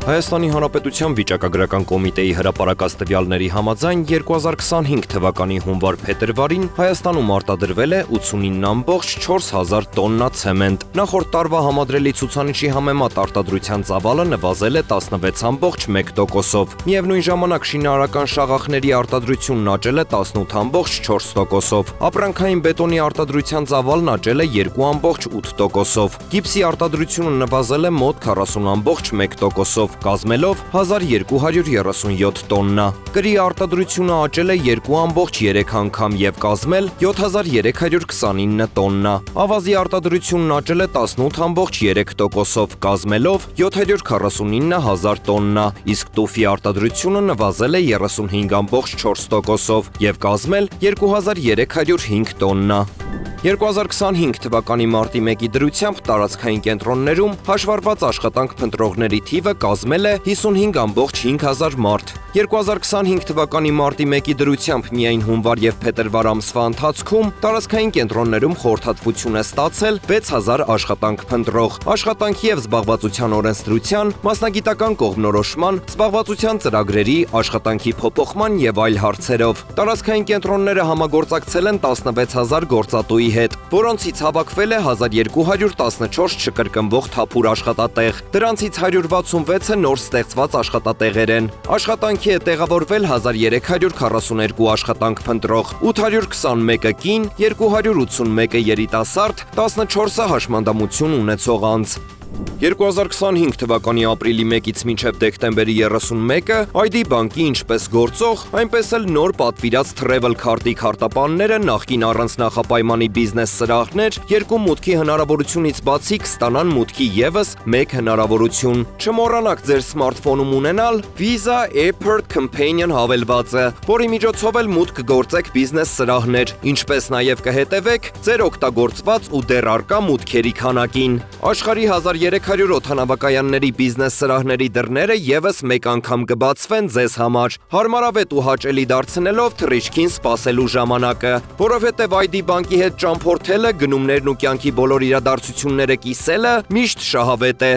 Հայաստանի Հանրապետության վիճակագրական կոմիտեի հրապարակած տվյալների համաձայն 2025 թվականի հունվար-փետրվարին Հայաստանում արտադրվել է 89,4 տոննա ցեմենտ։ Նախորդ տարվա համադրելի ցուցանիշի համեմատ արտադրության ծավալը նվազել է 16,1%-ով։ Միևնույն ժամանակ շինարարական շաղախների արտադրությունն աճել է 18,4%-ով։ Ապրանքային բետոնի արտադրության ծավալն աճել է 2,8%-ով։ Գիպսի արտադրությունը նվազել է մոտ 40,1%-ով, կազմելով 1237 տոննա։ Կրի արտադրությունը աճել է 2,3 անգամ եւ կազմել 7329 տոննա։ Ավազի արտադրությունն աճել է 18,3%-ով, կազմելով 749,000 տոննա, իսկ տուֆի արտադրությունը նվազել է 35,4%-ով եւ կազմել 2305 տոննա։ 2025 թվականի մարտի 1-ի դրությամբ տարածքային կենտրոններում հաշվառված աշխատանք փնտրողների թիվը կազմել է 55,500 մարդ։ 2025 թվականի մարտի 1-ի դրությամբ միայն հունվար եւ փետրվար ամսվա ընթացքում տարածքային կենտրոններում խորհրդատվություն է ստացել 6000 աշխատանք փնտրող։ Աշխատանքի եւ զբաղվածության օրենսդրության, մասնագիտական կողմնորոշման, զբաղվածության ծրագրերի, աշխատանքի փոփոխման եւ այլ հարցերով։ Տարածքային կենտրոնները համագործակցել են 16000 գործատուի հետ, որոնցից հավաքվել է 1214 չկրկնվող թափուր աշխատատեղ։ Դրանցից 166-ը նոր ստեղծված աշխատատեղեր են։ Աշխատանքի է տեղավորվել 1342 աշխատանք փնտրող, 821-ը կին, 281-ը երիտասարդ, 14-ը հաշմանդամություն ունեցող անձ։ 2025 թվականի ապրիլի 1-ից մինչև դեկտեմբերի 31-ը ID բանկի ինչպես գործող, այնպես էլ նոր պատվիրած Travel Card-ի քարտապանները նախկին առանց նախապայմանի բիզնես սրահներ, երկու մուտքի հնարավորությունից բացի կստանան մուտքի եւս մեկ հնարավորություն։ Չմոռանաք ձեր սմարթֆոնում ունենալ Visa Airport Companion հավելվածը, որի միջոցով էլ մուտք կգործեք բիզնես սրահներ, ինչպես նաև կհետևեք ձեր օգտագործված ու դեռ առկա մուտքերի քանակին։ Աշխարհի 1300 օդանավակայանների բիզնես սրահների դռները եւս մեկ անգամ կբացվեն ձեզ համար, հարմարավետ ու հաճելի դարձնելով թռիչքին սպասելու ժամանակը, որովհետեւ ID բանկի հետ ճամփորդելը, գնումներն ու կյանքի բոլոր իրադարձությունները կիսելը միշտ շահավետ է։